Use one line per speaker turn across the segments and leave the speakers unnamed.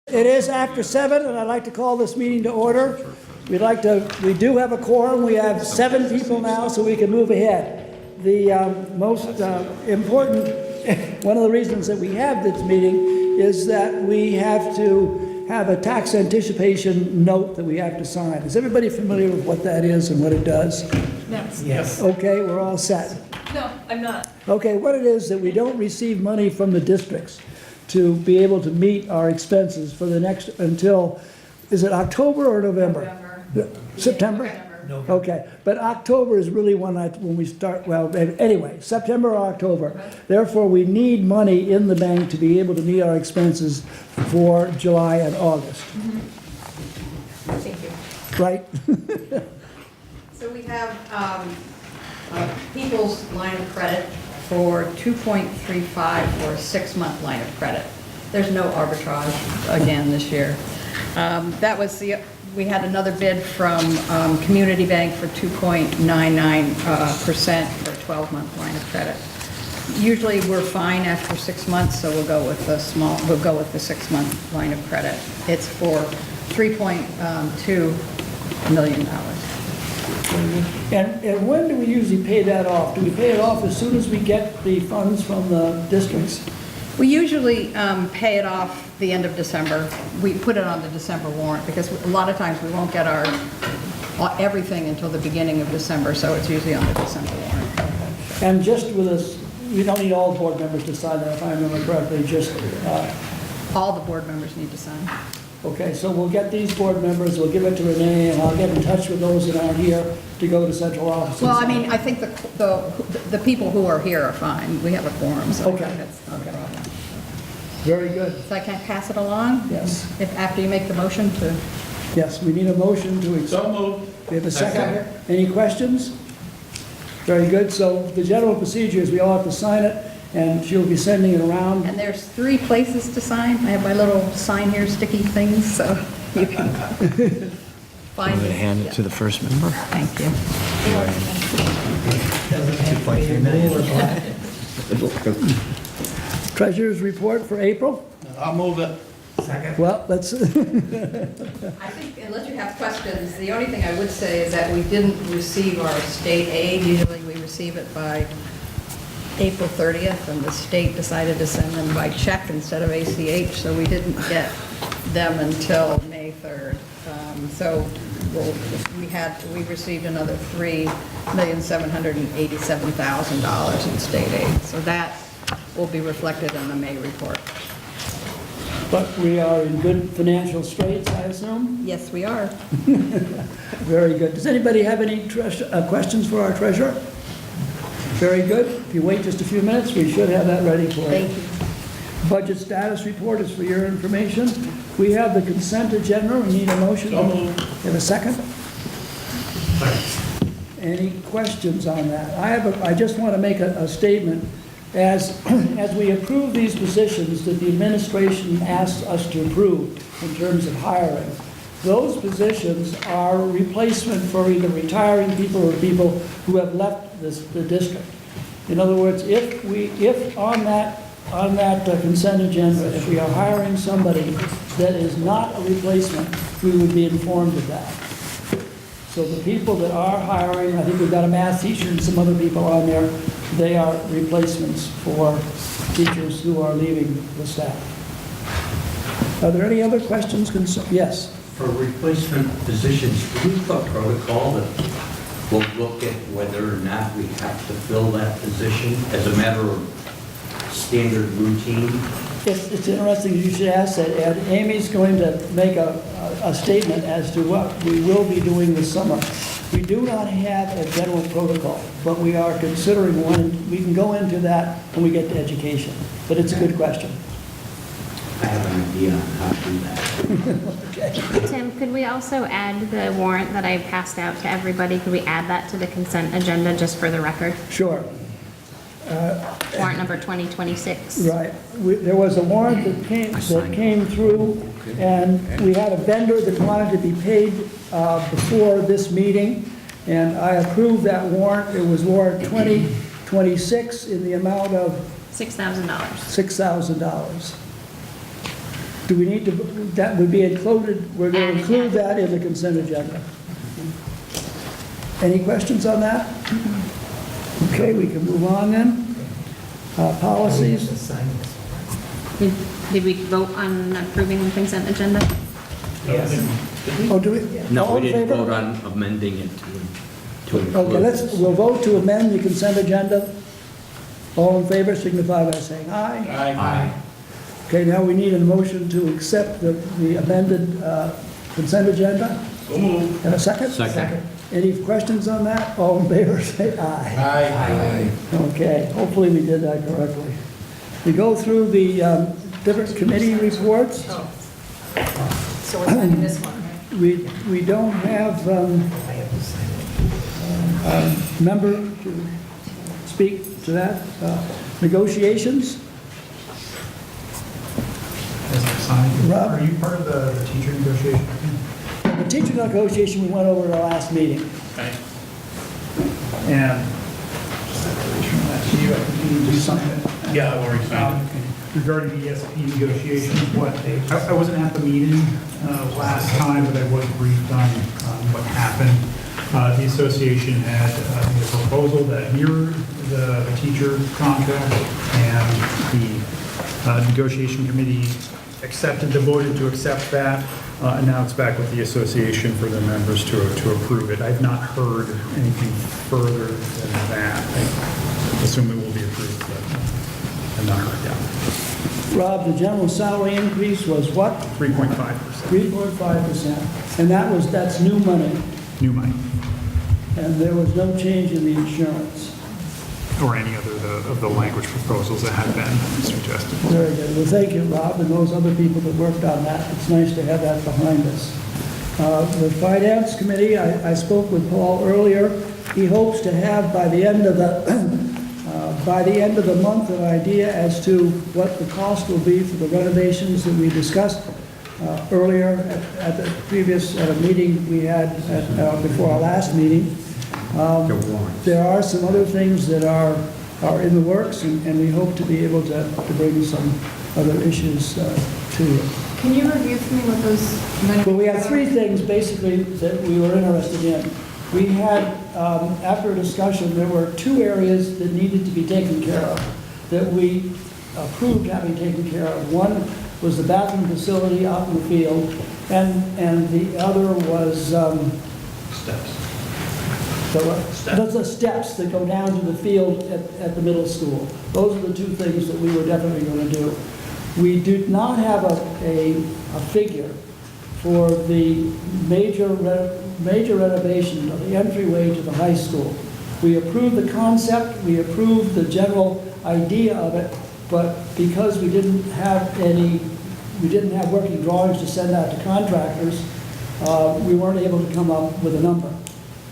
It is after 7, and I'd like to call this meeting to order. We do have a quorum. We have 7 people now, so we can move ahead. The most important, one of the reasons that we have this meeting is that we have to have a tax anticipation note that we have to sign. Is everybody familiar with what that is and what it does?
Yes.
Okay, we're all set.
No, I'm not.
Okay, what it is that we don't receive money from the districts to be able to meet our expenses for the next, until, is it October or November? September?
November.
Okay, but October is really when we start, well, anyway, September or October. Therefore, we need money in the bank to be able to meet our expenses for July and August,
Thank you.
right?
So we have People's line of credit for 2.35 for a 6-month line of credit. There's no arbitrage again this year. That was we had another bid from Community Bank for 2.99% for a 12-month line of credit. Usually we're fine after 6 months, so we'll go with the 6-month line of credit. It's for $3.2 million.
And when do we usually pay that off? Do we pay it off as soon as we get the funds from the districts?
We usually pay it off the end of December. We put it on the December warrant because a lot of times we won't get everything until the beginning of December, so it's usually on the December warrant.
And just with us, we don't need all board members to sign that, if I remember correctly, just,
All the board members need to sign.
okay, so we'll get these board members, we'll give it to Renee, and I'll get in touch with those that aren't here to go to central office.
Well, I mean, I think the people who are here are fine. We have a quorum, so
Okay.
that's not a problem.
Very good,
So I can pass it along?
yes.
If after you make the motion to,
Yes, we need a motion to accept.
So moved.
We have a second. Any questions? Very good, so the general procedure is we all have to sign it, and she'll be sending it around.
and there's 3 places to sign. I have my little sign here, sticky things, so you can find
I'm going
it.
to hand it to the first member.
Thank you.
Treasurer's report for April?
I'll move it.
Well, let's,
I think unless you have questions, the only thing I would say is that we didn't receive our state aid. Usually we receive it by April 30th, and the state decided to send them by check instead of ACH, so we didn't get them until May 3rd. So we received another $3,787,000 in state aid. So that will be reflected in the May report.
but we are in good financial straits, I assume?
Yes, we are.
Very good. Does anybody have any questions for our treasurer? Very good. If you wait just a few minutes, we should have that ready for you.
Thank you.
Budget status report is for your information. We have the consent agenda. We need a motion.
So moved.
Have a second? Any questions on that? I just want to make a statement. As we approve these positions that the administration asks us to approve in terms of hiring, those positions are replacement for either retiring people or people who have left the district. In other words, if on that consent agenda, if we are hiring somebody that is not a replacement, we would be informed of that. So the people that are hiring, I think we've got a math teacher and some other people on there, they are replacements for teachers who are leaving the staff. Are there any other questions? Yes?
For replacement positions, do we have a protocol that will look at whether or not we have to fill that position as a matter of standard routine?
It's interesting you should ask that, Ed. Amy's going to make a statement as to what we will be doing this summer. We do not have a general protocol, but we are considering one. We can go into that when we get to education, but it's a good question.
I have an idea on how to do that.
Tim, could we also add the warrant that I passed out to everybody? Could we add that to the consent agenda just for the record?
Sure.
Warrant number 2026.
Right. There was a warrant that came through, and we had a vendor that wanted to be paid before this meeting, and I approved that warrant. It was warrant 2026 in the amount of
$6,000.
$6,000. Do we need to, that would be included, we're going to include that in the consent agenda. Any questions on that? Okay, we can move on then. Policies,
Did we vote on approving the consent agenda?
oh, do we?
No,
all
we
in
didn't
favor?
vote on amending it to include.
Okay, we'll vote to amend the consent agenda. All in favor signify by saying aye.
Aye.
Okay, now we need a motion to accept the amended consent agenda.
So moved.
And a second?
Second.
Any questions on that? All in favor, say aye. Okay, hopefully we did that correctly. We go through the different committee reports.
So we're signing this one, right?
We don't have a member to speak to that. Negotiations? Rob?
Are you part of the teacher negotiation?
The teacher negotiation we went over at our last meeting.
Okay. And just have to return that to you. I think you need to do something. Yeah, I've already signed it. Regarding the ESP negotiations, I wasn't at the meeting last time, but I was briefed on what happened. The association had made a proposal that mirrored the teacher contract, and the negotiation committee voted to accept that, and now it's back with the association for the members to approve it. I've not heard anything further than that. I assume it will be approved, but I've not heard yet.
Rob, the general salary increase was what?
3.5%,
3.5%. And that's new money.
new money,
And there was no change in the insurance.
or any other of the language proposals that have been suggested.
Very good. Well, thank you, Rob, and those other people that worked on that. It's nice to have that behind us. The Finance Committee, I spoke with Paul earlier. He hopes to have by the end of the month an idea as to what the cost will be for the renovations that we discussed earlier at the previous meeting we had before our last meeting. There are some other things that are in the works, and we hope to be able to bring some other issues to you.
Can you review for me what those?
Well, we had three things basically that we were interested in. We had, after a discussion, there were two areas that needed to be taken care of, that we approved having taken care of. One was the bathroom facility out in the field, and the other was...
Steps.
That's the steps that go down to the field at the middle school. Those are the two things that we were definitely going to do. We did not have a figure for the major renovation of the entryway to the high school. We approved the concept, we approved the general idea of it, but because we didn't have working drawings to send out to contractors, we weren't able to come up with a number.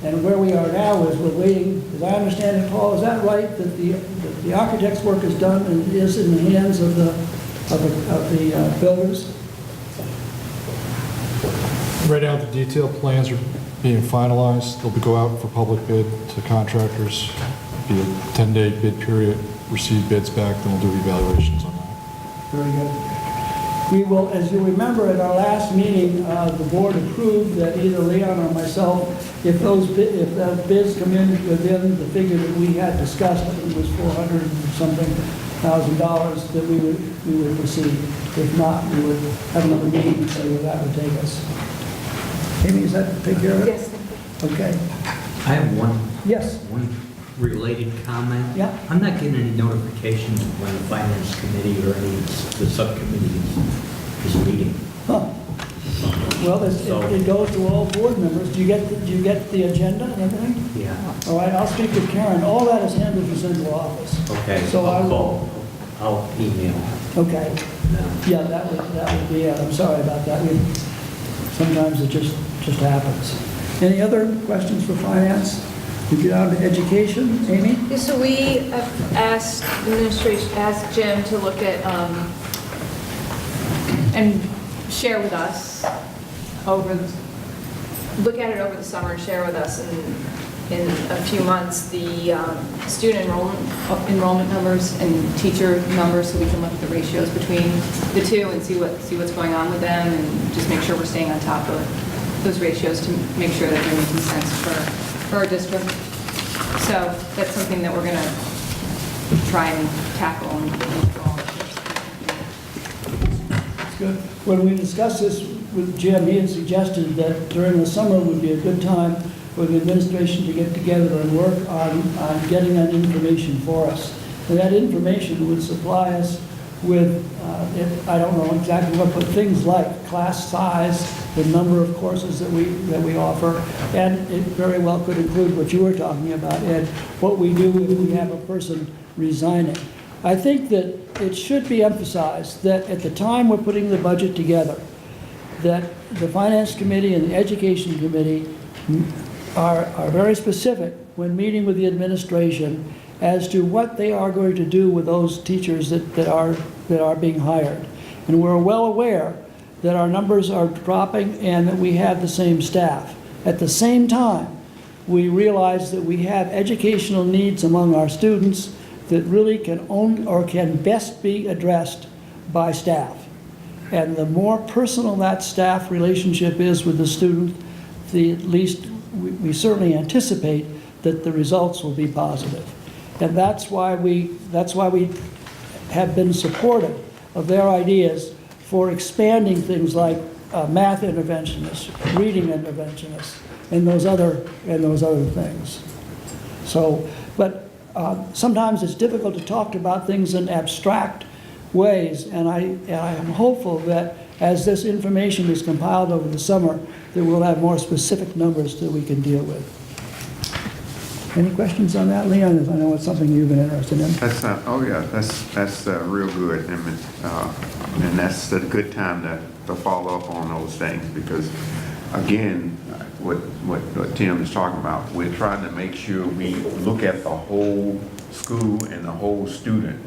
And where we are now is we're waiting, as I understand it, Paul, is that right, that the architect's work is done and is in the hands of the builders?
Right now, the detailed plans are being finalized. They'll go out for public bid to contractors. Be a 10-day bid period, receive bids back, then we'll do evaluations on that.
Very good. We will, as you remember, at our last meeting, the board approved that either Leon or myself, if those bids come in within the figure that we had discussed, I think it was $400 and something thousand, that we would proceed. If not, we would have another meeting to see where that would take us. Amy, is that take care of it?
Yes, thank you.
Okay.
I have one
Yes.
related comment.
Yeah.
I'm not getting any notifications when the finance committee or any of the subcommittee is meeting.
Huh. Well, it goes to all board members. Do you get the agenda and everything?
Yeah.
All right, I'll speak with Karen. All that is handled in central office.
Okay,
So I
I'll
will-
call, I'll email
Okay.
them.
Yeah, that would be it. I'm sorry about that. Sometimes it just happens. Any other questions for finance? We get on to education. Amy?
Yeah, so we have asked administration, asked Jim to look at, and share with us look at it over the summer and share with us, and in a few months the student enrollment numbers and teacher numbers, so we can look at the ratios between the two and see what's going on with them, and just make sure we're staying on top of those ratios to make sure that they're making sense for our district. So that's something that we're going to try and tackle and control.
Good. When we discussed this with Jim, he had suggested that during the summer would be a good time for the administration to get together and work on getting that information for us. And that information would supply us with, I don't know exactly what, but things like class size, the number of courses that we offer, and it very well could include what you were talking about, Ed, what we do if we have a person resigning. I think that it should be emphasized that at the time we're putting the budget together, that the Finance Committee and the Education Committee are very specific when meeting with the administration as to what they are going to do with those teachers that are being hired. And we're well aware that our numbers are dropping and that we have the same staff. At the same time, we realize that we have educational needs among our students that really can best be addressed by staff. And the more personal that staff relationship is with the student, the least we certainly anticipate that the results will be positive. And that's why we have been supportive of their ideas for expanding things like math interventionists, reading interventionists, and those other things. So, but sometimes it's difficult to talk about things in abstract ways, and I am hopeful that as this information is compiled over the summer, that we'll have more specific numbers that we can deal with. Any questions on that, Leon? I know it's something you've been interested in.
That's real good, and that's a good time to follow up on those things, because again, what Tim is talking about, we're trying to make sure we look at the whole school and the whole student.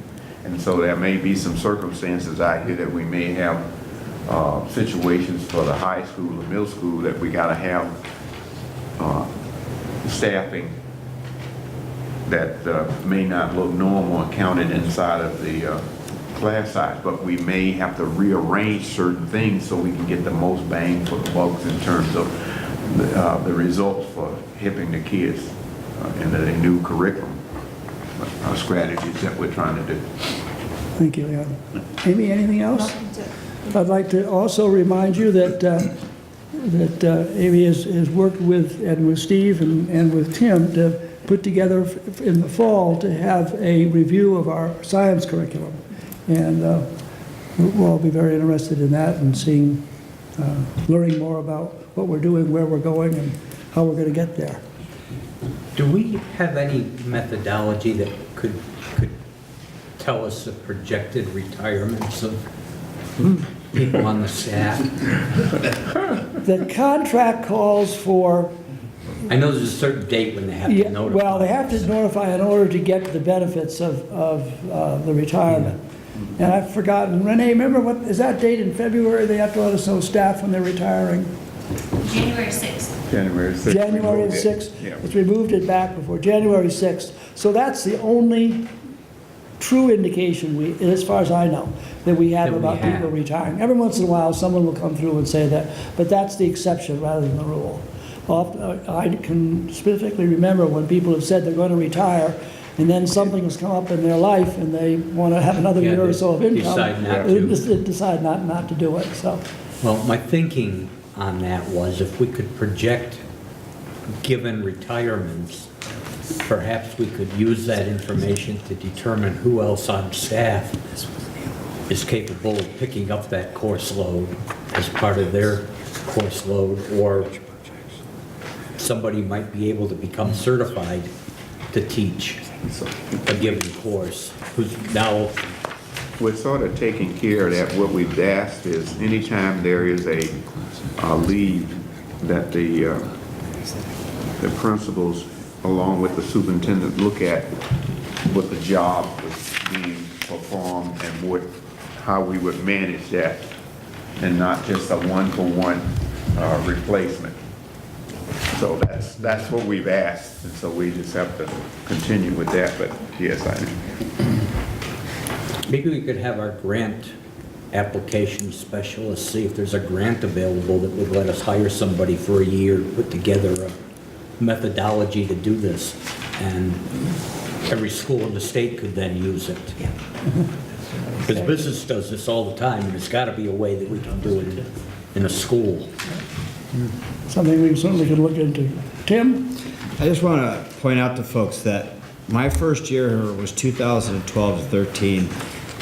And so there may be some circumstances out here that we may have situations for the high school or middle school that we got to have staffing that may not look normal and counted inside of the class size, but we may have to rearrange certain things so we can get the most bang for the bucks in terms of the results for hipping the kids into the new curriculum strategies that we're trying to do.
Thank you, Leon. Amy, anything else? I'd like to also remind you that Amy has worked with Steve and with Tim to put together in the fall to have a review of our science curriculum. And we'll all be very interested in that and seeing, learning more about what we're doing, where we're going, and how we're going to get there.
Do we have any methodology that could tell us the projected retirements of people on the staff?
The contract calls for...
I know there's a certain date when they have to notify.
Well, they have to notify in order to get the benefits of the retirement. And I've forgotten, Renee, remember what, is that date in February? They have to let us know staff when they're retiring?
January 6th.
January 6th.
January 6th?
Yeah.
Which we moved it back before, January 6th. So that's the only true indication as far as I know, that we have about people retiring. Every once in a while, someone will come through and say that, but that's the exception rather than the rule. I can specifically remember when people have said they're going to retire, and then something has come up in their life and they want to have another year or so of income. Decide not to do it, so.
Well, my thinking on that was if we could project given retirements, perhaps we could use that information to determine who else on staff is capable of picking up that course load as part of their course load, or somebody might be able to become certified to teach a given course, who's now...
We're sort of taking care of that. What we've asked is anytime there is a leave that the principals along with the superintendent look at what the job was being performed and how we would manage that, and not just a one-for-one replacement. So that's what we've asked, and so we just have to continue with that, but yes,
Maybe we could have our grant application specialist see if there's a grant available that would let us hire somebody for a year to put together a methodology to do this. And every school in the state could then use it. Because business does this all the time, and there's got to be a way that we can do it in a school.
Something we certainly could look into. Tim?
I just want to point out to folks that my first year was 2012 to 13.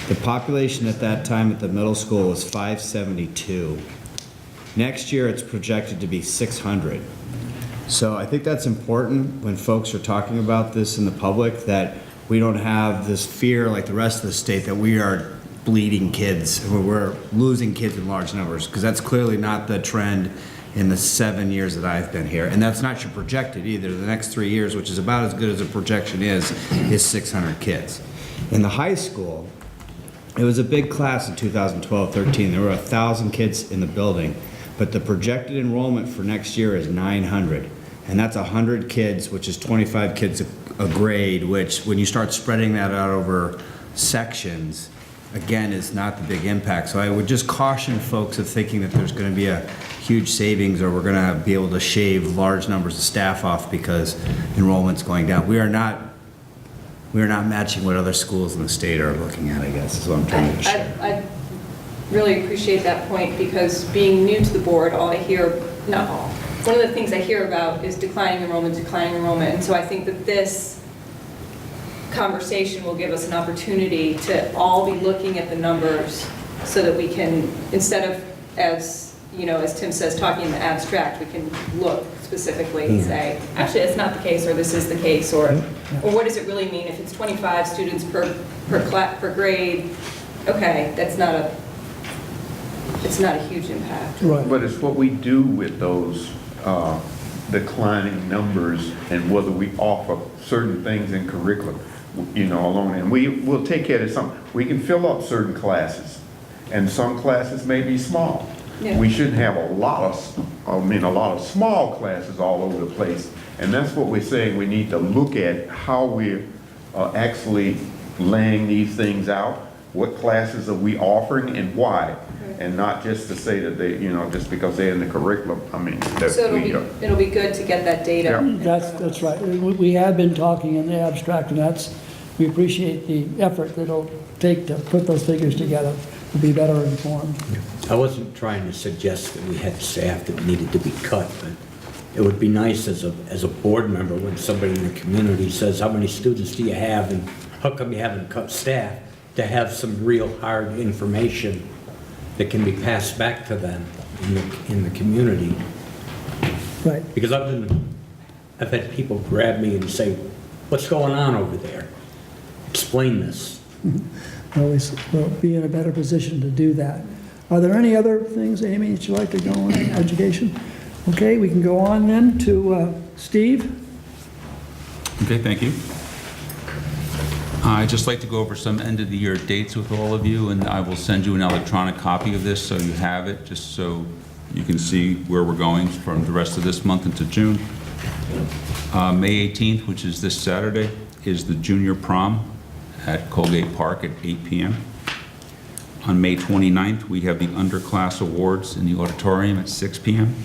The population at that time at the middle school was 572. Next year, it's projected to be 600. So I think that's important when folks are talking about this in the public, that we don't have this fear like the rest of the state that we are bleeding kids, we're losing kids in large numbers, because that's clearly not the trend in the 7 years that I've been here. And that's not your projected either. The next 3 years, which is about as good as a projection is 600 kids. In the high school, it was a big class in 2012-13. There were 1,000 kids in the building, but the projected enrollment for next year is 900. And that's 100 kids, which is 25 kids a grade, which when you start spreading that out over sections, again, is not the big impact. So I would just caution folks of thinking that there's going to be a huge savings or we're going to be able to shave large numbers of staff off because enrollment's going down. We are not matching what other schools in the state are looking at, I guess, is what I'm trying to share.
I really appreciate that point, because being new to the board, all I hear, not all, one of the things I hear about is declining enrollment. And so I think that this conversation will give us an opportunity to all be looking at the numbers so that we can, instead of, as Tim says, talking in the abstract, we can look specifically and say, actually, that's not the case, or this is the case, or what does it really mean if it's 25 students per grade? Okay, it's not a huge impact.
Right.
but it's what we do with those declining numbers and whether we offer certain things in curriculum, alone. And we'll take care of some. We can fill up certain classes, and some classes may be small.
Yeah.
We shouldn't have a lot of small classes all over the place. And that's what we're saying. We need to look at how we're actually laying these things out. What classes are we offering and why? And not just to say that they, just because they're in the curriculum.
So it'll be good to get that data.
Yeah.
That's right. We have been talking in the abstract, and we appreciate the effort that it'll take to put those figures together to be better informed.
I wasn't trying to suggest that we had staff that needed to be cut, but it would be nice as a board member when somebody in the community says, how many students do you have and how come you haven't cut staff, to have some real hard information that can be passed back to them in the community.
Right.
Because I've had people grab me and say, what's going on over there? Explain this.
We'll be in a better position to do that. Are there any other things, Amy, that you'd like to go on in education? Okay, we can go on then to Steve.
Okay, thank you. I'd just like to go over some end-of-the-year dates with all of you, and I will send you an electronic copy of this so you have it, just so you can see where we're going from the rest of this month into June. May 18th, which is this Saturday, is the junior prom at Colgate Park at 8 p.m. On May 29th, we have the underclass awards in the auditorium at 6 p.m.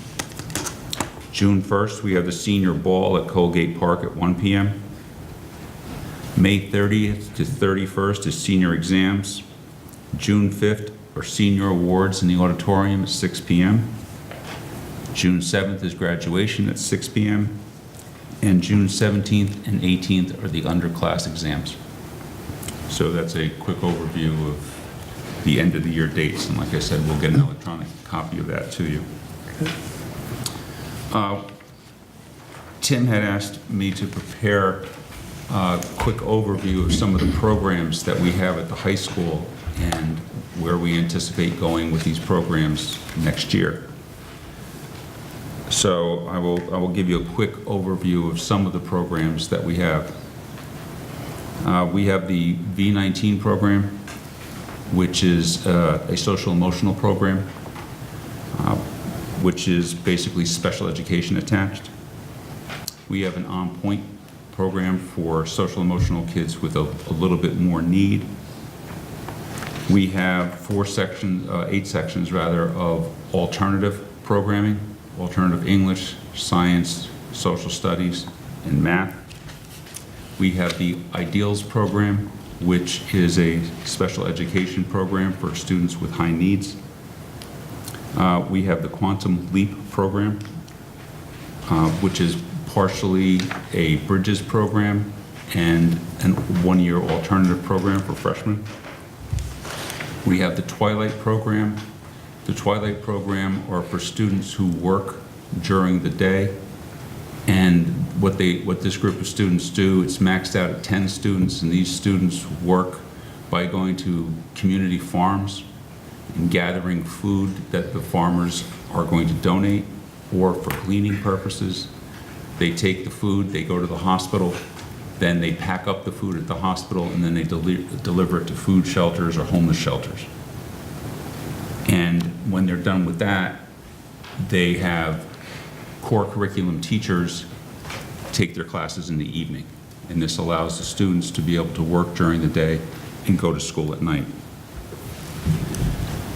June 1st, we have the senior ball at Colgate Park at 1 p.m. May 30th to 31st is senior exams. June 5th are senior awards in the auditorium at 6 p.m. June 7th is graduation at 6 p.m. And June 17th and 18th are the underclass exams. So that's a quick overview of the end of the year dates. And like I said, we'll get an electronic copy of that to you. Tim had asked me to prepare a quick overview of some of the programs that we have at the high school and where we anticipate going with these programs next year. So I will give you a quick overview of some of the programs that we have. We have the V19 program, which is a social emotional program, which is basically special education attached. We have an On Point program for social emotional kids with a little bit more need. We have 8 sections rather, of alternative programming, alternative English, science, social studies, and math. We have the Ideals program, which is a special education program for students with high needs. We have the Quantum Leap program, which is partially a Bridges program and a one-year alternative program for freshmen. We have the Twilight program. The Twilight program are for students who work during the day. And what this group of students do, it's maxed out at 10 students, and these students work by going to community farms and gathering food that the farmers are going to donate, or for cleaning purposes. They take the food, they go to the hospital, then they pack up the food at the hospital, and then they deliver it to food shelters or homeless shelters. And when they're done with that, they have core curriculum teachers take their classes in the evening. And this allows the students to be able to work during the day and go to school at night.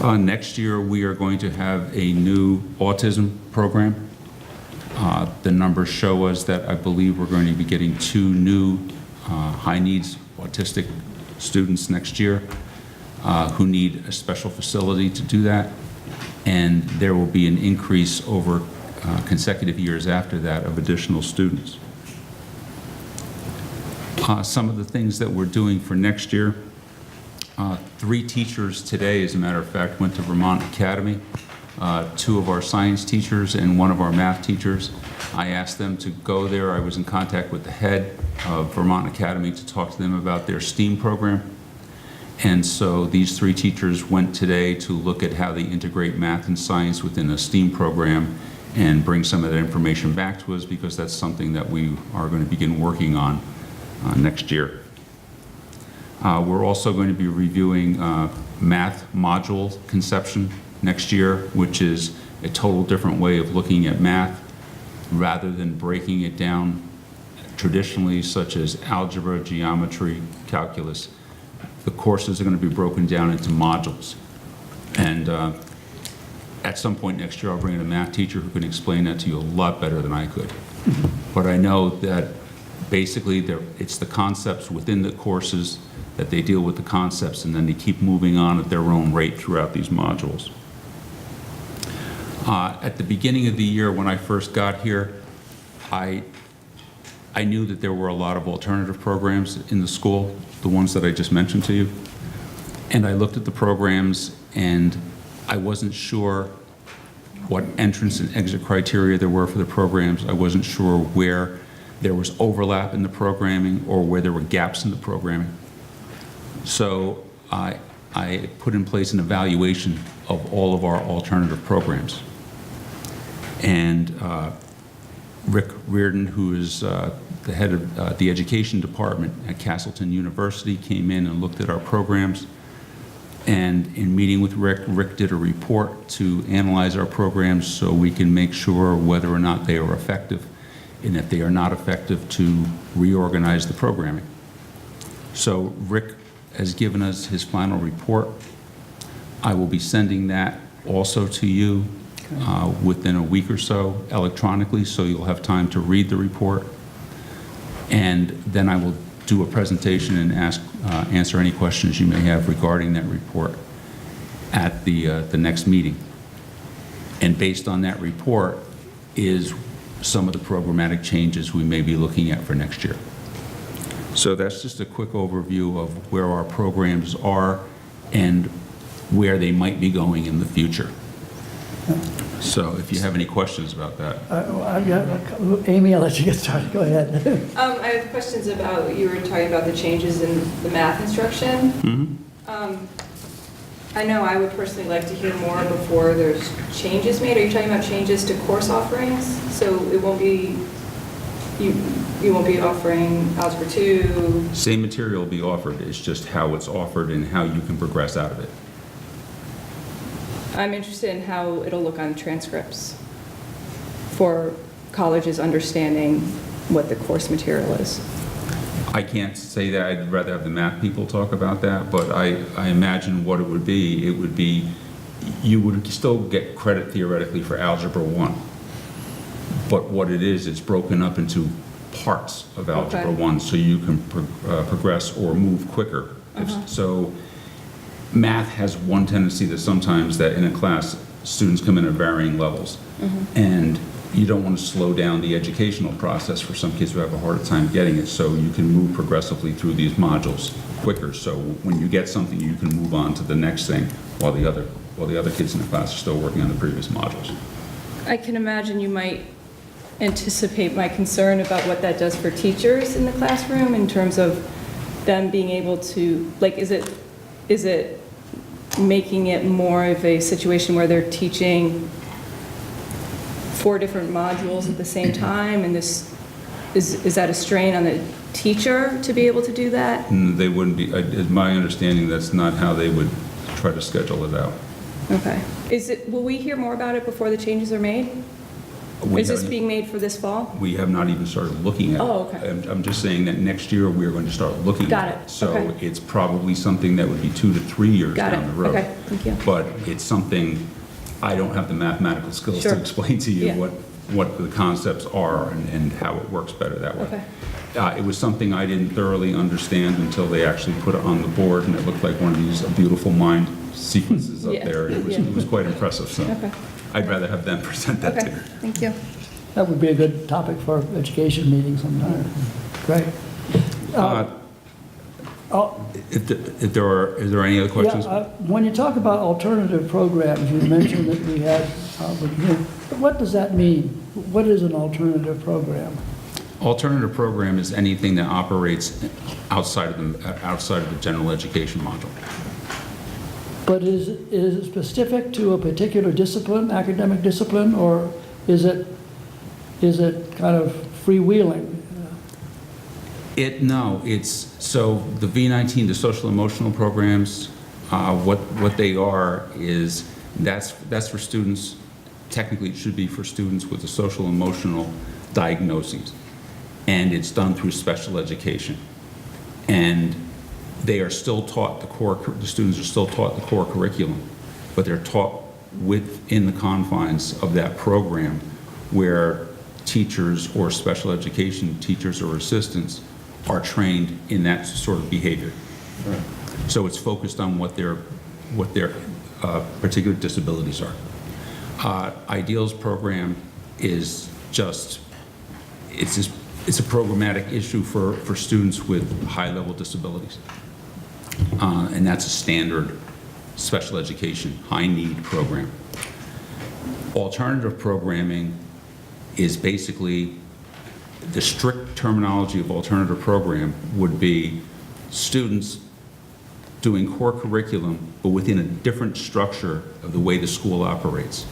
Next year, we are going to have a new autism program. The numbers show us that I believe we're going to be getting 2 new high needs autistic students next year who need a special facility to do that. And there will be an increase over consecutive years after that of additional students. Some of the things that we're doing for next year, 3 teachers today, as a matter of fact, went to Vermont Academy. 2 of our science teachers and 1 of our math teachers. I asked them to go there. I was in contact with the head of Vermont Academy to talk to them about their STEAM program. And so these 3 teachers went today to look at how they integrate math and science within a STEAM program and bring some of that information back to us, because that's something that we are going to begin working on next year. We're also going to be reviewing math module conception next year, which is a total different way of looking at math, rather than breaking it down traditionally, such as algebra, geometry, calculus. The courses are going to be broken down into modules. And at some point next year, I'll bring in a math teacher who can explain that to you a lot better than I could. But I know that basically it's the concepts within the courses that they deal with the concepts, and then they keep moving on at their own rate throughout these modules. At the beginning of the year, when I first got here, I knew that there were a lot of alternative programs in the school, the ones that I just mentioned to you. And I looked at the programs, and I wasn't sure what entrance and exit criteria there were for the programs. I wasn't sure where there was overlap in the programming or where there were gaps in the programming. So I put in place an evaluation of all of our alternative programs. And Rick Reardon, who is the head of the education department at Castleton University, came in and looked at our programs. And in meeting with Rick, Rick did a report to analyze our programs so we can make sure whether or not they are effective, and if they are not effective, to reorganize the programming. So Rick has given us his final report. I will be sending that also to you within a week or so electronically, so you'll have time to read the report. And then I will do a presentation and answer any questions you may have regarding that report at the next meeting. And based on that report is some of the programmatic changes we may be looking at for next year. So that's just a quick overview of where our programs are and where they might be going in the future. So if you have any questions about that.
Amy, I'll let you get started. Go ahead.
I have questions about, you were talking about the changes in the math instruction. I know I would personally like to hear more before there's changes made. Are you talking about changes to course offerings? So it won't be, you won't be offering Algebra 2?
Same material will be offered, it's just how it's offered and how you can progress out of it.
I'm interested in how it'll look on transcripts for colleges understanding what the course material is.
I can't say that, I'd rather have the math people talk about that, but I imagine what it would be, you would still get credit theoretically for Algebra 1. But what it is, it's broken up into parts of Algebra
Okay.
1, so you can progress or move quicker. So math has one tendency that sometimes that in a class, students come in at varying levels. And you don't want to slow down the educational process for some kids who have a harder time getting it, so you can move progressively through these modules quicker. So when you get something, you can move on to the next thing while the other kids in the class are still working on the previous modules.
I can imagine you might anticipate my concern about what that does for teachers in the classroom in terms of them being able to, like, is it making it more of a situation where they're teaching 4 different modules at the same time, and this, is that a strain on the teacher to be able to do that?
And they wouldn't be, it's my understanding that's not how they would try to schedule it out.
Okay. Will we hear more about it before the changes are made?
We
Is this
haven't-
being made for this fall?
We have not even started looking at it.
Oh, okay.
I'm just saying that next year, we're going to start looking
Got
at
it.
it. So
Okay.
it's probably something that would be 2 to 3 years
Got
down
it.
the road.
Okay, thank you.
But it's something, I don't have the mathematical skills
Sure.
to explain to you
Yeah.
what the concepts are and how it works better that way.
Okay.
It was something I didn't thoroughly understand until they actually put it on the board, and it looked like one of these beautiful mind sequences up
Yeah.
there. It
Yeah.
was quite impressive, so
Okay.
I'd rather have them present that to
Okay,
you.
thank you.
That would be a good topic for education meeting sometime. Great. Oh,
Is there any other questions?
yeah, when you talk about alternative programs, you mentioned that we had, what does that mean? What is an alternative program?
Alternative program is anything that operates outside of the general education module.
But is it specific to a particular discipline, academic discipline, or is it kind of freewheeling?
No, so the V19, the social emotional programs, what they are is, that's for students, technically it should be for students with a social emotional diagnoses. And it's done through special education. And they are still taught the students are still taught the core curriculum, but they're taught within the confines of that program where teachers or special education teachers or assistants are trained in that sort of behavior. So it's focused on what their particular disabilities are. Ideals program is just, it's a programmatic issue for students with high-level disabilities. And that's a standard special education, high-need program. Alternative programming is basically, the strict terminology of alternative program would be students doing core curriculum, but within a different structure of the way the school operates.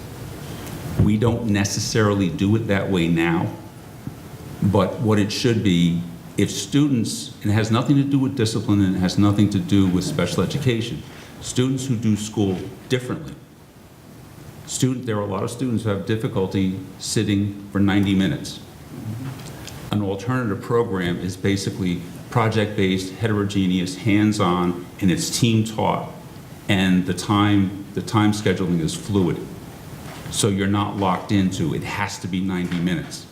We don't necessarily do it that way now, but what it should be, if students, and it has nothing to do with discipline and it has nothing to do with special education, students who do school differently. There are a lot of students who have difficulty sitting for 90 minutes. An alternative program is basically project-based, heterogeneous, hands-on, and it's team-taught, and the time scheduling is fluid. So you're not locked into, it has to be 90 minutes.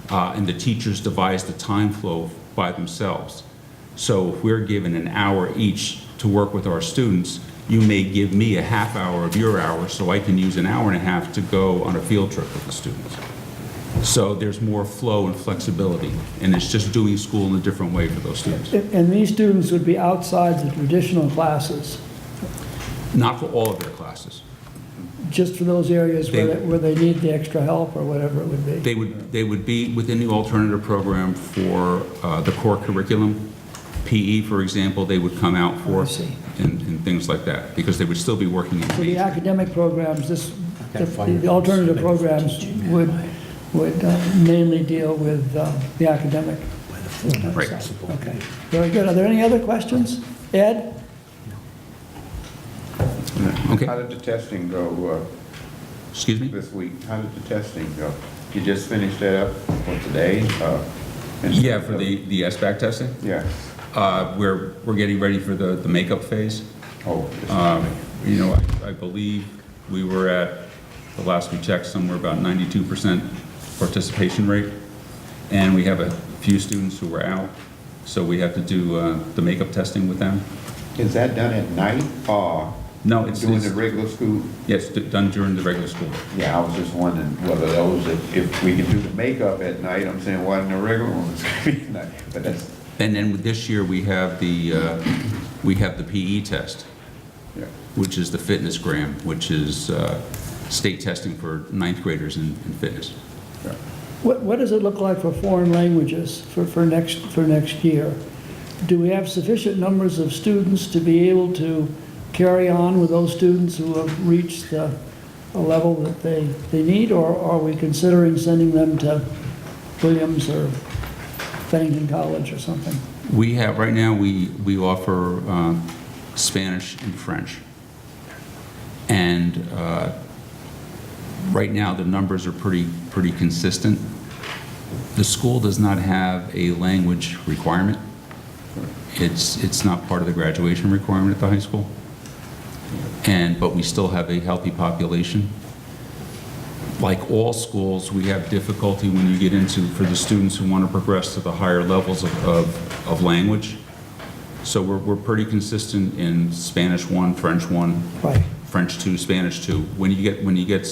And the teachers devise the time flow by themselves. So if we're given an hour each to work with our students, you may give me a half hour of your hour so I can use an hour and a half to go on a field trip with the students. So there's more flow and flexibility, and it's just doing school in a different way for those students.
And these students would be outside the traditional classes,
Not for all of their classes.
just for those areas
They-
where they need the extra help or whatever it would be.
They would be within the alternative program for the core curriculum. PE, for example, they would come out for,
I see.
and things like that, because they would still be working in
So the
major.
academic programs, the alternative programs would mainly deal with the academic.
Right.
side. Okay, very good. Are there any other questions? Ed?
Okay.
How did the testing go
Excuse me?
this week? How did the testing go? You just finished that up for today?
Yeah, for the SBAC testing,
Yeah.
we're getting ready for the makeup phase.
Oh,
You know, I believe we were at, the last we checked, somewhere about 92% participation rate. And we have a few students who were out, so we have to do the makeup testing with them.
is that done at night or
No, it's,
during the regular school?
yes, done during the regular school.
Yeah, I was just wondering whether those, if we can do the makeup at night, I'm saying, why in the regular ones be at night? But that's,
And then this year, we have the PE test,
yeah.
which is the fitness gram, which is state testing for ninth graders in fitness.
Yeah.
What does it look like for foreign languages for next year? Do we have sufficient numbers of students to be able to carry on with those students who have reached a level that they need, or are we considering sending them to Williams or Bennington College or something?
We have, right now, we offer Spanish and French. And right now, the numbers are pretty consistent. The school does not have a language requirement. It's not part of the graduation requirement at the high school. But we still have a healthy population. Like all schools, we have difficulty when you get into, for the students who want to progress to the higher levels of language. So we're pretty consistent in Spanish 1, French 1,
Right.
French 2, Spanish 2. When you get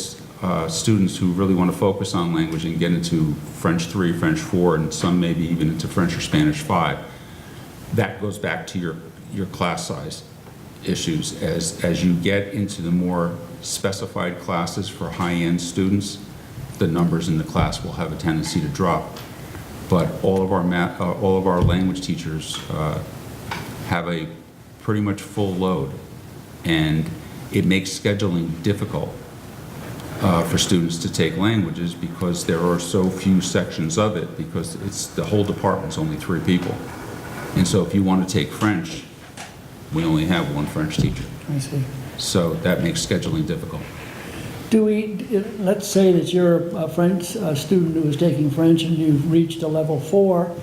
students who really want to focus on language and get into French 3, French 4, and some maybe even into French or Spanish 5, that goes back to your class size issues. As you get into the more specified classes for high-end students, the numbers in the class will have a tendency to drop. But all of our language teachers have a pretty much full load, and it makes scheduling difficult for students to take languages because there are so few sections of it, because the whole department's only 3 people. And so if you want to take French, we only have 1 French teacher.
I see.
So that makes scheduling difficult.
Let's say that you're a French student who is taking French and you've reached a level 4,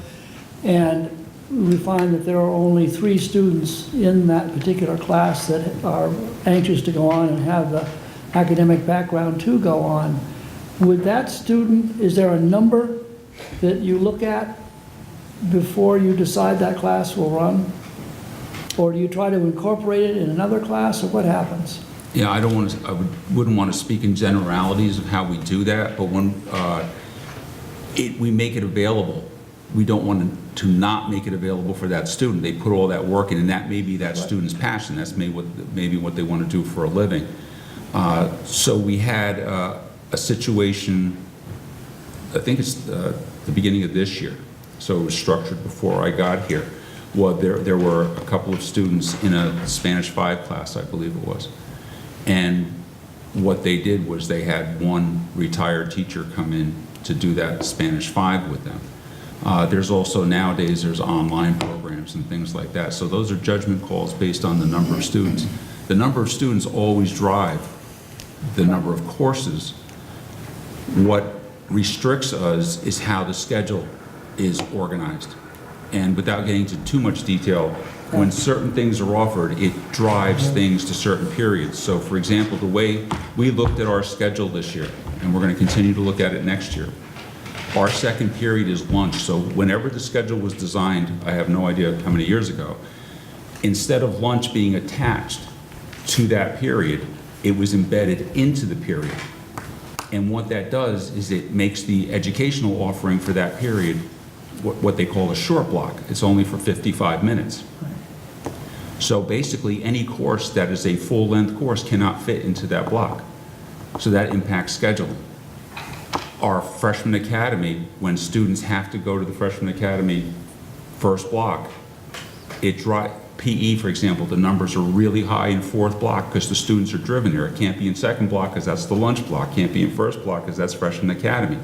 and we find that there are only 3 students in that particular class that are anxious to go on and have the academic background to go on. Would that student, is there a number that you look at before you decide that class will run? Or do you try to incorporate it in another class, or what happens?
Yeah, I wouldn't want to speak in generalities of how we do that, but when we make it available, we don't want to not make it available for that student. They put all that work in, and that may be that student's passion. That's maybe what they want to do for a living. So we had a situation, I think it's the beginning of this year, so it was structured before I got here. Well, there were a couple of students in a Spanish 5 class, I believe it was. And what they did was they had one retired teacher come in to do that Spanish 5 with them. There's also nowadays, there's online programs and things like that. So those are judgment calls based on the number of students. The number of students always drive the number of courses. What restricts us is how the schedule is organized. And without getting into too much detail, when certain things are offered, it drives things to certain periods. So for example, the way we looked at our schedule this year, and we're going to continue to look at it next year, our second period is lunch. So whenever the schedule was designed, I have no idea how many years ago, instead of lunch being attached to that period, it was embedded into the period. And what that does is it makes the educational offering for that period what they call a short block. It's only for 55 minutes. So basically, any course that is a full-length course cannot fit into that block. So that impacts scheduling. Our freshman academy, when students have to go to the freshman academy first block, PE, for example, the numbers are really high in 4th block because the students are driven there. It can't be in 2nd block because that's the lunch block. Can't be in 1st block because that's freshman academy.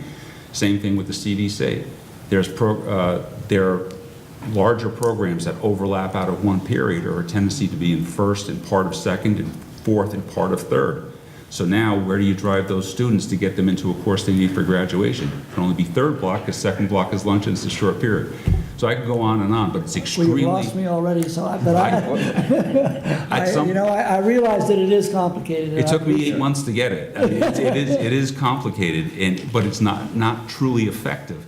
Same thing with the CDC. There are larger programs that overlap out of one period, or a tendency to be in 1st and part of 2nd and 4th and part of 3rd. So now, where do you drive those students to get them into a course they need for graduation? It can only be third block, because second block is lunch, and it's a short period. So I could go on and on, but it's
Well,
extremely...
you've lost me already, so
At some-
I realize that it is complicated. and
It
I
took me 8
appreciate-
months to get it. I mean, it is complicated, but it's not truly effective.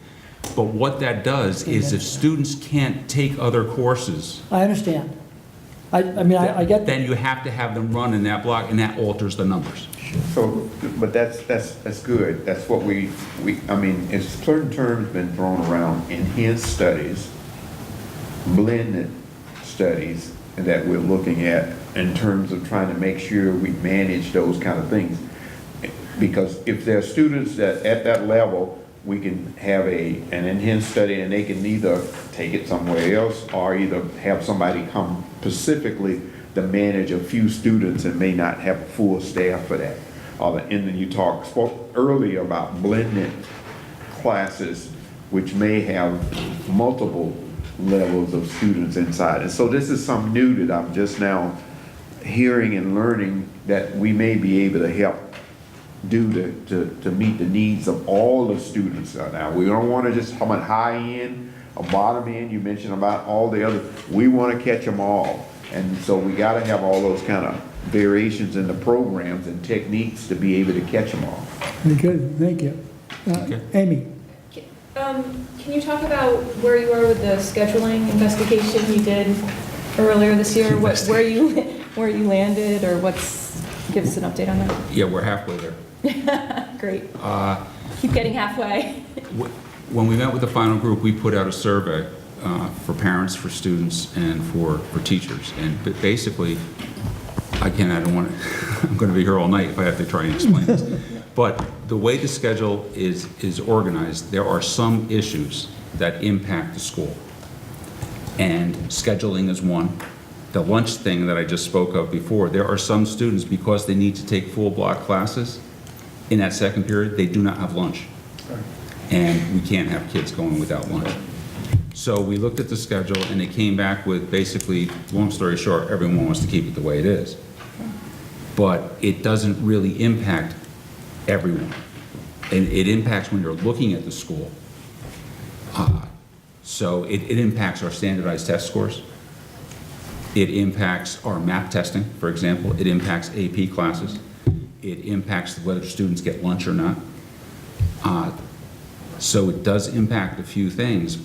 But what that does is if students can't take other courses,
I understand. I mean, I get that.
then you have to have them run in that block, and that alters the numbers.
So, but that's good. That's what I mean, it's certain terms been thrown around, enhanced studies, blended studies that we're looking at in terms of trying to make sure we manage those kind of things. Because if there are students that at that level, we can have an enhanced study and they can either take it somewhere else or either have somebody come specifically to manage a few students and may not have a full staff for that. And then you spoke earlier about blended classes, which may have multiple levels of students inside. And so this is something new that I'm just now hearing and learning that we may be able to help do to meet the needs of all the students. Now, we don't want to just come at high end or bottom end. You mentioned about all the other, we want to catch them all. And so we got to have all those kind of variations in the programs and techniques to be able to catch them all.
Good, thank you.
Okay.
Amy?
Can you talk about where you are with the scheduling investigation you did earlier this year? Where you landed, or give us an update on that?
Yeah, we're halfway there.
Great. Keep getting halfway.
When we met with the final group, we put out a survey for parents, for students, and for teachers. And basically, I'm going to be here all night if I have to try and explain this. But the way the schedule is organized, there are some issues that impact the school. And scheduling is one. The lunch thing that I just spoke of before, there are some students, because they need to take full block classes in that second period, they do not have lunch. And we can't have kids going without lunch. So we looked at the schedule, and it came back with basically, long story short, everyone wants to keep it the way it is. But it doesn't really impact everyone. And it impacts when you're looking at the school. So it impacts our standardized test scores. It impacts our math testing, for example. It impacts AP classes. It impacts whether students get lunch or not. So it does impact a few things,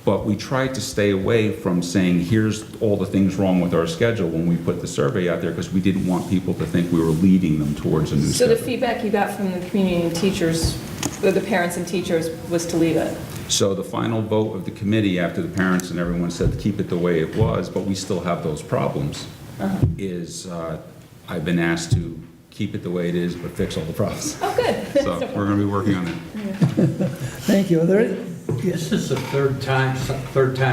but we tried to stay away from saying, here's all the things wrong with our schedule when we put the survey out there, because we didn't want people to think we were leading them towards a new
So
schedule.
the feedback you got from the community and teachers, or the parents and teachers, was to leave it?
So the final vote of the committee, after the parents and everyone said to keep it the way it was, but we still have those problems, is I've been asked to keep it the way it is, but fix all the problems.
Oh, good.
So we're going to be working on that.
Thank you. Are there,
This is the third time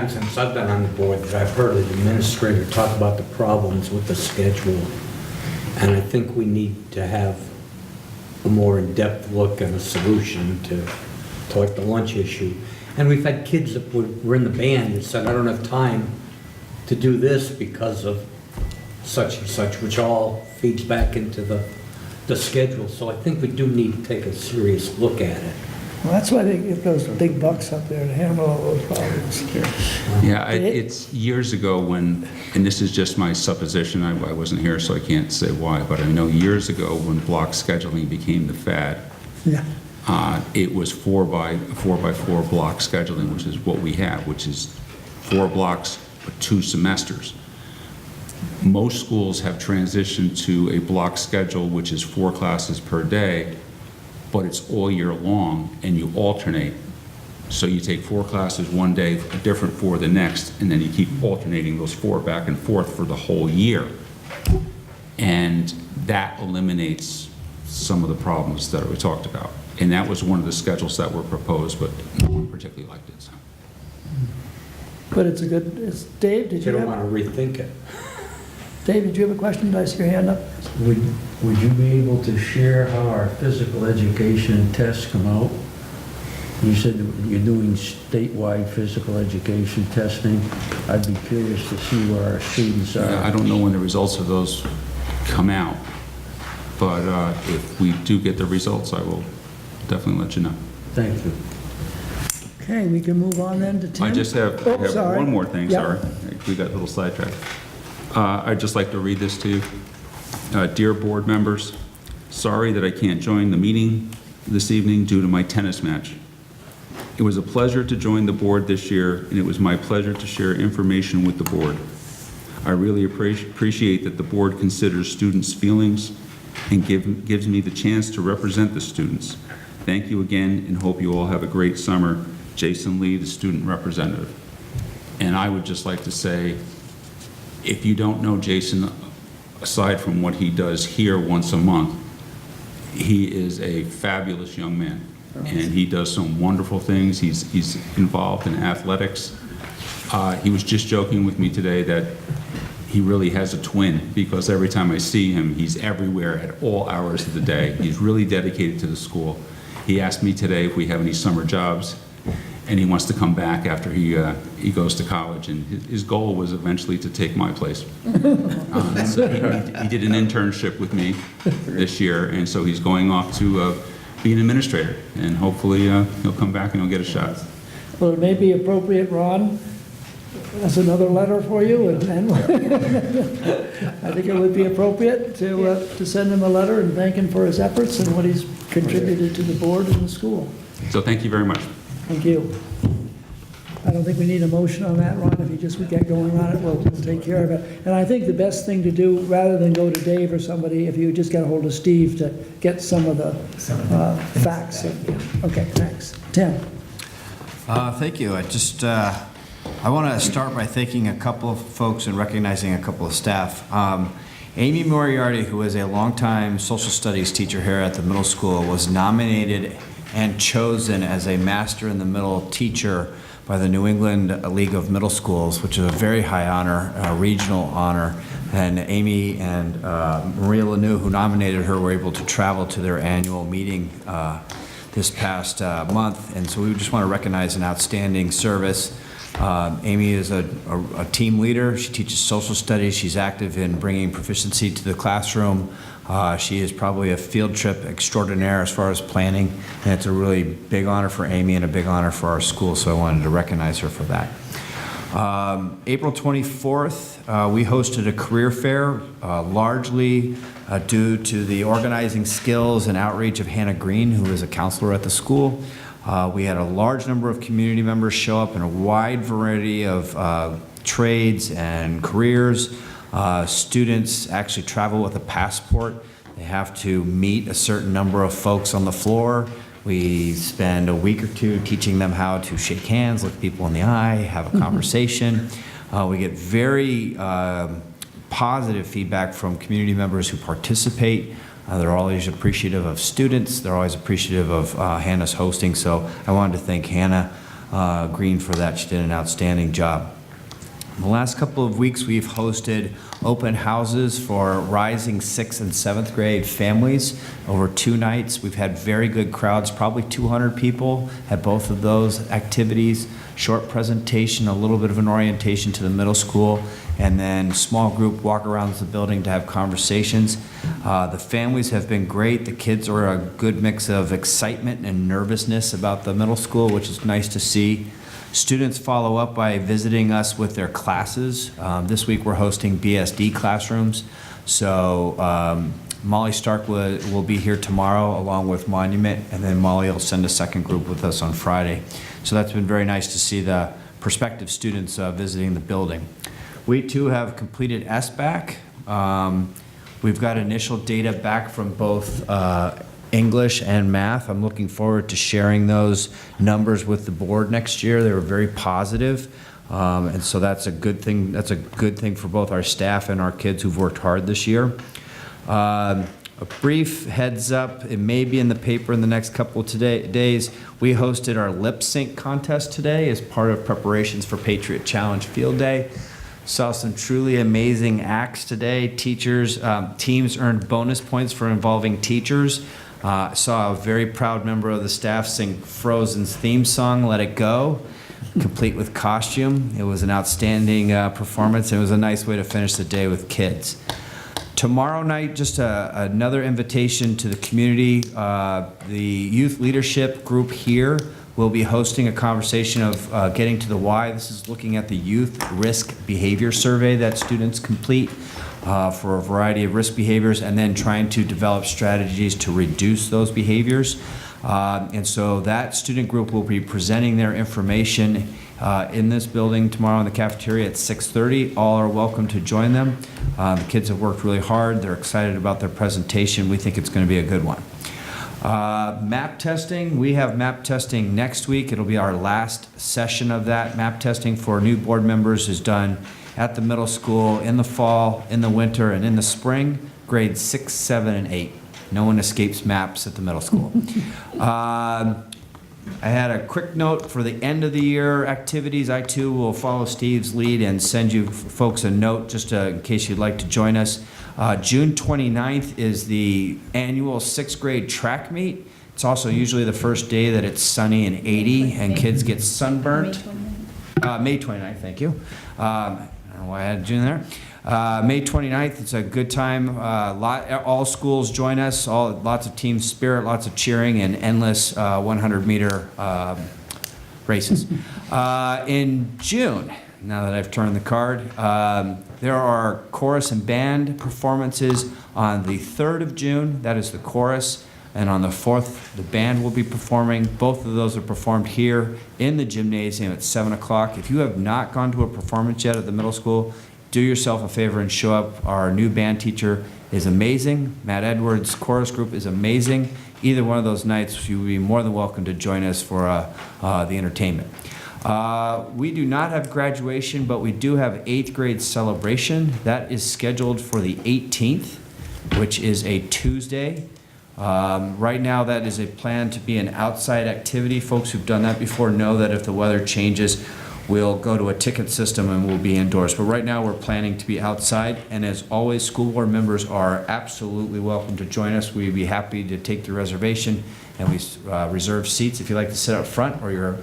since I've been on the board that I've heard an administrator talk about the problems with the schedule. And I think we need to have a more in-depth look and a solution to like the lunch issue. And we've had kids that were in the band that said, I don't have time to do this because of such and such, which all feeds back into the schedule. So I think we do need to take a serious look at it.
well, that's why they get those big bucks up there to handle all those problems.
Yeah, it's years ago when, and this is just my supposition, I wasn't here, so I can't say why, but I know years ago when block scheduling became the fad,
Yeah.
it was 4x4 block scheduling, which is what we have, which is 4 blocks, but 2 semesters. Most schools have transitioned to a block schedule, which is 4 classes per day, but it's all year long, and you alternate. So you take 4 classes one day, a different 4 the next, and then you keep alternating those 4 back and forth for the whole year. And that eliminates some of the problems that we talked about. And that was one of the schedules that were proposed, but no one particularly liked it, so.
But it's a good, Dave, did
They
you
don't want
have,
to rethink it.
Dave, did you have a question? Did I see your hand up?
Would you be able to share how our physical education tests come out? You said that you're doing statewide physical education testing. I'd be curious to see where our students
I
are.
don't know when the results of those come out. But if we do get the results, I will definitely let you know.
Thank you.
Okay, we can move on then to Tim.
I just have
Oh, sorry.
one more thing,
Yeah.
sorry. We got a little sidetracked. I'd just like to read this to you. Dear board members, sorry that I can't join the meeting this evening due to my tennis match. It was a pleasure to join the board this year, and it was my pleasure to share information with the board. I really appreciate that the board considers students' feelings and gives me the chance to represent the students. Thank you again, and hope you all have a great summer. Jason Lee, the student representative. And I would just like to say, if you don't know Jason, aside from what he does here once a month, he is a fabulous young man. And he does some wonderful things. He's involved in athletics. He was just joking with me today that he really has a twin, because every time I see him, he's everywhere at all hours of the day. He's really dedicated to the school. He asked me today if we have any summer jobs, and he wants to come back after he goes to college. And his goal was eventually to take my place. So he did an internship with me this year, and so he's going off to be an administrator. And hopefully he'll come back and he'll get a shot.
Well, it may be appropriate, Ron, that's another letter for you, and I think it would be appropriate to send him a letter and thank him for his efforts and what he's contributed to the board and the school.
So thank you very much.
Thank you. I don't think we need a motion on that, Ron. If you just would get going on it, we'll take care of it. And I think the best thing to do, rather than go to Dave or somebody, if you just get a hold of Steve to get some of the facts. Okay, thanks. Tim?
Thank you. I want to start by thanking a couple of folks and recognizing a couple of staff. Amy Moriarty, who is a longtime social studies teacher here at the middle school, was nominated and chosen as a Master in the Middle teacher by the New England League of Middle Schools, which is a very high honor, a regional honor. And Amy and Maria Lanou, who nominated her, were able to travel to their annual meeting this past month. And so we just want to recognize an outstanding service. Amy is a team leader. She teaches social studies. She's active in bringing proficiency to the classroom. She is probably a field trip extraordinaire as far as planning, and it's a really big honor for Amy and a big honor for our school, so I wanted to recognize her for that. April 24th, we hosted a career fair, largely due to the organizing skills and outreach of Hannah Green, who is a counselor at the school. We had a large number of community members show up in a wide variety of trades and careers. Students actually travel with a passport. They have to meet a certain number of folks on the floor. We spend a week or two teaching them how to shake hands, look people in the eye, have a conversation. We get very positive feedback from community members who participate. They're always appreciative of students. They're always appreciative of Hannah's hosting. So I wanted to thank Hannah Green for that. She did an outstanding job. In the last couple of weeks, we've hosted open houses for rising 6th and 7th grade families over 2 nights. We've had very good crowds, probably 200 people at both of those activities. Short presentation, a little bit of an orientation to the middle school, and then small group walk around the building to have conversations. The families have been great. The kids are a good mix of excitement and nervousness about the middle school, which is nice to see. Students follow up by visiting us with their classes. This week we're hosting BSD classrooms. So Molly Stark will be here tomorrow along with Monument, and then Molly will send a second group with us on Friday. So that's been very nice to see the prospective students visiting the building. We too have completed SBAC. We've got initial data back from both English and math. I'm looking forward to sharing those numbers with the board next year. They were very positive, and so that's a good thing. That's a good thing for both our staff and our kids who've worked hard this year. A brief heads up, it may be in the paper in the next couple of days. We hosted our lip sync contest today as part of preparations for Patriot Challenge Field Day. Saw some truly amazing acts today. Teachers, teams earned bonus points for involving teachers. Saw a very proud member of the staff sing Frozen's theme song, Let It Go, complete with costume. It was an outstanding performance. It was a nice way to finish the day with kids. Tomorrow night, just another invitation to the community. The youth leadership group here will be hosting a conversation of getting to the why. This is looking at the youth risk behavior survey that students complete for a variety of risk behaviors, and then trying to develop strategies to reduce those behaviors. And so that student group will be presenting their information in this building tomorrow in the cafeteria at 6:30. All are welcome to join them. The kids have worked really hard. They're excited about their presentation. We think it's going to be a good one. Map testing, we have map testing next week. It'll be our last session of that. Map testing for new board members is done at the middle school in the fall, in the winter, and in the spring, grades 6, 7, and 8. No one escapes maps at the middle school. I had a quick note for the end of the year activities. I too will follow Steve's lead and send you folks a note just in case you'd like to join us. June 29th is the annual 6th grade track meet. It's also usually the first day that it's sunny and 80 and kids get sunburnt. May 29th, thank you. I don't know why I had June there. May 29th, it's a good time. All schools join us, lots of team spirit, lots of cheering, and endless 100-meter races. In June, now that I've turned the card, there are chorus and band performances on the 3rd of June. That is the chorus. And on the 4th, the band will be performing. Both of those are performed here in the gymnasium at 7 o'clock. If you have not gone to a performance yet at the middle school, do yourself a favor and show up. Our new band teacher is amazing. Matt Edwards' chorus group is amazing. Either one of those nights, you will be more than welcome to join us for the entertainment. We do not have graduation, but we do have 8th grade celebration. That is scheduled for the 18th, which is a Tuesday. Right now, that is a plan to be an outside activity. Folks who've done that before know that if the weather changes, we'll go to a ticket system and we'll be indoors. But right now, we're planning to be outside. And as always, school board members are absolutely welcome to join us. We'd be happy to take the reservation, and we reserve seats if you like to sit up front, or you're,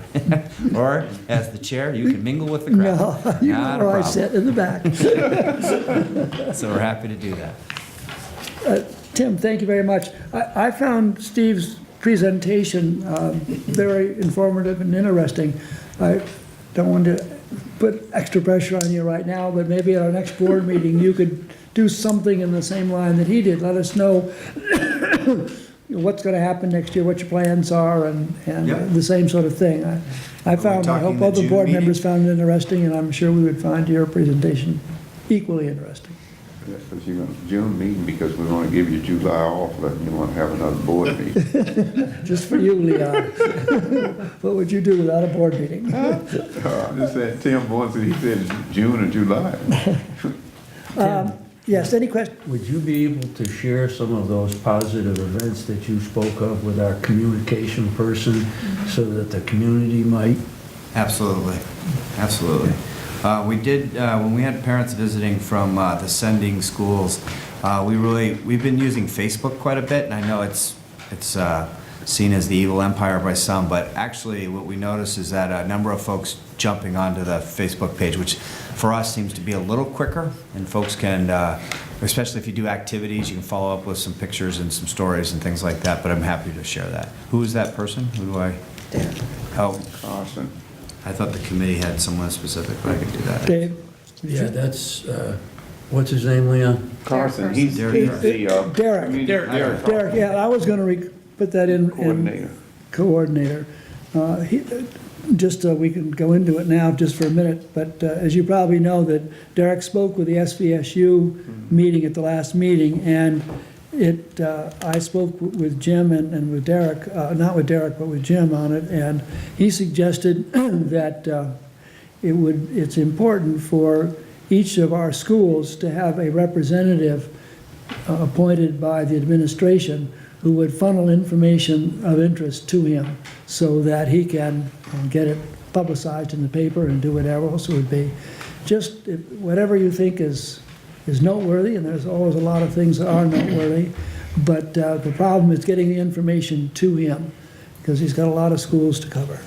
or as the chair, you can mingle with the crowd.
No, you know
Not a
where I
problem.
sit, in the back.
So we're happy to do that.
Tim, thank you very much. I found Steve's presentation very informative and interesting. I don't want to put extra pressure on you right now, but maybe at our next board meeting, you could do something in the same line that he did. Let us know what's going to happen next year, what your plans are, and
Yep.
the same sort of thing. I hope
talking the
other
June
board
meeting?
members found it interesting, and I'm sure we would find your presentation equally interesting.
That's because you're going to June meeting, because we want to give you July off, but you want to have another board meeting.
Just for you, Leon. What would you do without a board meeting?
I'm just saying, Tim once he said June or July.
Yes, any questions?
Would you be able to share some of those positive events that you spoke of with our communication person so that the community might?
Absolutely, absolutely. We did, when we had parents visiting from the sending schools, we've been using Facebook quite a bit, and I know it's seen as the evil empire by some, but actually what we noticed is that a number of folks jumping onto the Facebook page, which for us seems to be a little quicker, and folks can, especially if you do activities, you can follow up with some pictures and some stories and things like that, but I'm happy to share that. Who is that person? Who do I?
Dan.
Oh,
Carson.
I thought the committee had someone specific, but I could do that.
Dave?
Yeah, that's, what's his name, Leon?
Carson, he's the
Derek.
community-
Derek.
Derek, yeah, I was going to put that in.
Coordinator.
Coordinator. Just, we can go into it now just for a minute, but as you probably know, that Derek spoke with the SVSU meeting at the last meeting, and I spoke with Jim and with Derek, not with Derek, but with Jim on it, and he suggested that it's important for each of our schools to have a representative appointed by the administration who would funnel information of interest to him so that he can get it publicized in the paper and do whatever else it would be. Just whatever you think is noteworthy, and there's always a lot of things that are noteworthy, but the problem is getting the information to him because he's got a lot of schools to cover.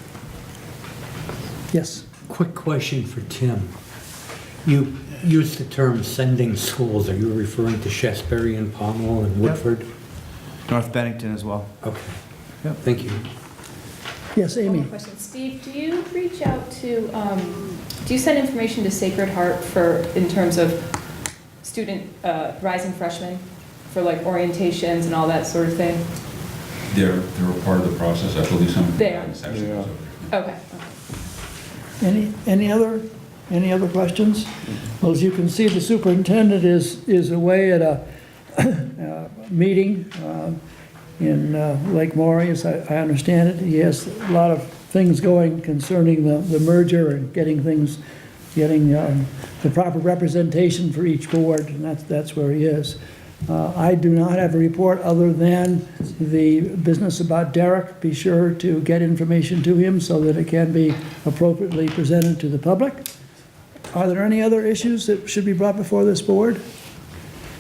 Yes?
Quick question for Tim.
You used the term sending schools. Are you referring to Shasberry and Pownell and Woodford?
North Bennington as well.
Okay. Thank you.
Yes,
One
Amy?
more question. Steve, do you reach out to, do you send information to Sacred Heart for, in terms of student, rising freshmen, for like orientations and all that sort of thing?
They're a part of the process, I believe some.
They are.
Sections.
Okay.
Any other questions? Well, as you can see, the superintendent is away at a meeting in Lake Maury, as I understand it. He has a lot of things going concerning the merger and getting the proper representation for each board, and that's where he is. I do not have a report other than the business about Derek. Be sure to get information to him so that it can be appropriately presented to the public. Are there any other issues that should be brought before this board?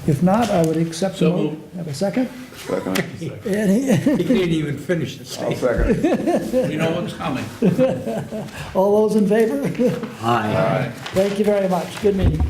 If not, I would accept the motion. Have a second?
Second.
Any-
You didn't even finish the
I'll
statement.
second.
We know what's coming.
All those in favor?
Aye.
Thank you very much. Good meeting.